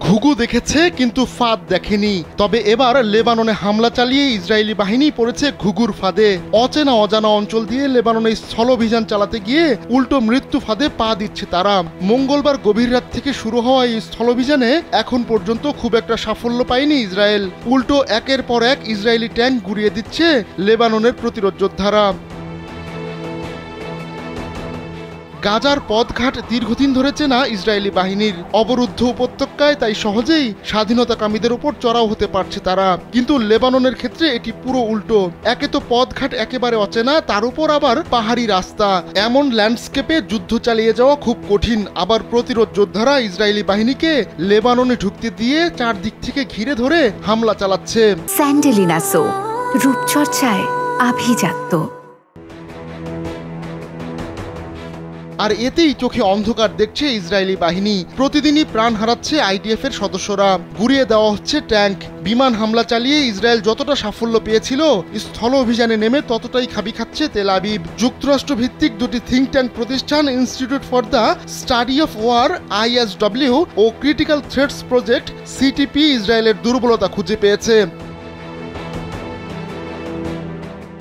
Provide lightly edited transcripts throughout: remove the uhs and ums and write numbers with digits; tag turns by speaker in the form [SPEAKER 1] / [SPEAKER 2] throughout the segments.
[SPEAKER 1] ঘুঘু দেখেছে কিন্তু ফাঁদ দেখেনি। তবে এবার লেবাননে হামলা চালিয়ে ইসরায়েলি বাহিনী পড়েছে ঘুঘুর ফাঁদে। অচেনা অজানা অঞ্চল দিয়ে লেবাননে স্থলাভিযান চালাতে গিয়ে উল্টো মৃত্যু ফাঁদে পা দিচ্ছে তারা। মঙ্গলবার গভীর রাত থেকে শুরু হওয়া এই স্থলাভিযানে এখন পর্যন্ত খুব একটা সাফল্য পায়নি ইসরায়েল। উল্টো একের পর এক ইসরায়েলি ট্যাঙ্ক গুড়িয়ে দিচ্ছে লেবাননের প্রতিরোধ যোদ্ধারা। গাজার পথঘাট দীর্ঘদিন ধরে চেনা ইসরায়েলি বাহিনীর। অবরুদ্ধ উপত্যকায় তাই সহজেই স্বাধীনতাকামীদের উপর চড়াও হতে পারছে তারা। কিন্তু লেবাননের ক্ষেত্রে এটি পুরো উল্টো। একে তো পথঘাট একেবারে অচেনা, তার উপর আবার পাহাড়ি রাস্তা। এমন ল্যান্ডস্কেপে যুদ্ধ চালিয়ে যাওয়া খুব কঠিন। আবার প্রতিরোধ যোদ্ধারা ইসরায়েলি বাহিনীকে লেবাননে ঢুকতে দিয়ে চারদিক থেকে ঘিরে ধরে হামলা চালাচ্ছে।
[SPEAKER 2] স্যান্ডেলিনা সো, রূপচর্চায় আভিজাত্য।
[SPEAKER 1] আর এতেই চোখে অন্ধকার দেখছে ইসরায়েলি বাহিনী। প্রতিদিনই প্রাণ হারাচ্ছে আইডিএফ এর সদস্যরা। গুড়িয়ে দেওয়া হচ্ছে ট্যাঙ্ক। বিমান হামলা চালিয়ে ইসরায়েল যতটা সাফল্য পেয়েছিল, স্থল অভিযানে নেমে ততটাই খাবি খাচ্ছে তেল আবিব। যুক্তরাষ্ট্র ভিত্তিক দুটি থিঙ্ক ট্যাঙ্ক প্রতিষ্ঠান Institute for the Study of War ISW ও ক্রিটিক্যাল থ্রেটস প্রজেক্ট CTP ইসরায়েলের দুর্বলতা খুঁজে পেয়েছে।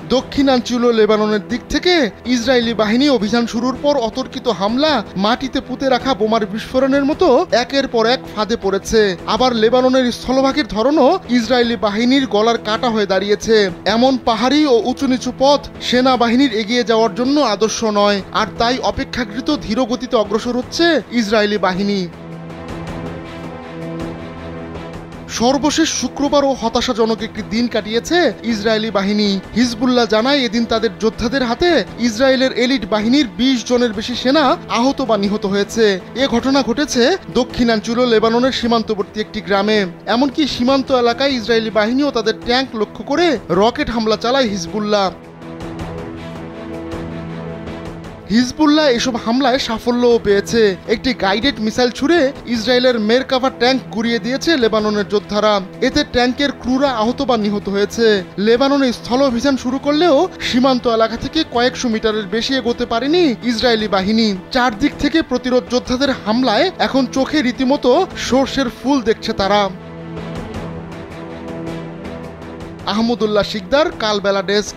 [SPEAKER 1] দক্ষিণাঞ্চলীয় লেবাননের দিক থেকে ইসরায়েলি বাহিনী অভিযান শুরুর পর অতর্কিত হামলা, মাটিতে পুঁতে রাখা বোমার বিস্ফোরণের মতো একের পর এক ফাঁদে পড়েছে। আবার লেবাননের স্থলভাগের ধরনও ইসরায়েলি বাহিনীর গলার কাটা হয়ে দাঁড়িয়েছে। এমন পাহাড়ি ও উঁচু নিচু পথ সেনাবাহিনীর এগিয়ে যাওয়ার জন্য আদর্শ নয়। আর তাই অপেক্ষাকৃত ধীর গতিতে অগ্রসর হচ্ছে ইসরায়েলি বাহিনী। সর্বশেষ শুক্রবারও হতাশাজনক একটি দিন কাটিয়েছে ইসরায়েলি বাহিনী। হিজবুল্লাহ জানায় এদিন তাদের যোদ্ধাদের হাতে ইসরায়েলের এলিট বাহিনীর 20 জনের বেশি সেনা আহত বা নিহত হয়েছে। এ ঘটনা ঘটেছে দক্ষিণাঞ্চলীয় লেবাননের সীমান্তবর্তী একটি গ্রামে। এমনকি সীমান্ত এলাকায় ইসরায়েলি বাহিনীও তাদের ট্যাঙ্ক লক্ষ্য করে রকেট হামলা চালায় হিজবুল্লাহ। হিজবুল্লাহ এসব হামলায় সাফল্যও পেয়েছে। একটি গাইডেড মিসাইল ছুড়ে ইসরায়েলের মেরকাভা ট্যাঙ্ক গুড়িয়ে দিয়েছে লেবাননের যোদ্ধারা। এতে ট্যাঙ্কের ক্রুরা আহত বা নিহত হয়েছে। লেবাননে স্থল অভিযান শুরু করলেও সীমান্ত এলাকা থেকে কয়েকশো মিটারের বেশি এগোতে পারেনি ইসরায়েলি বাহিনী। চারদিক থেকে প্রতিরোধ যোদ্ধাদের হামলায় এখন চোখে রীতিমতো সর্ষের ফুল দেখছে তারা। আহমদুল্লাহ শিকদার, কালবেলা ডেস্ক।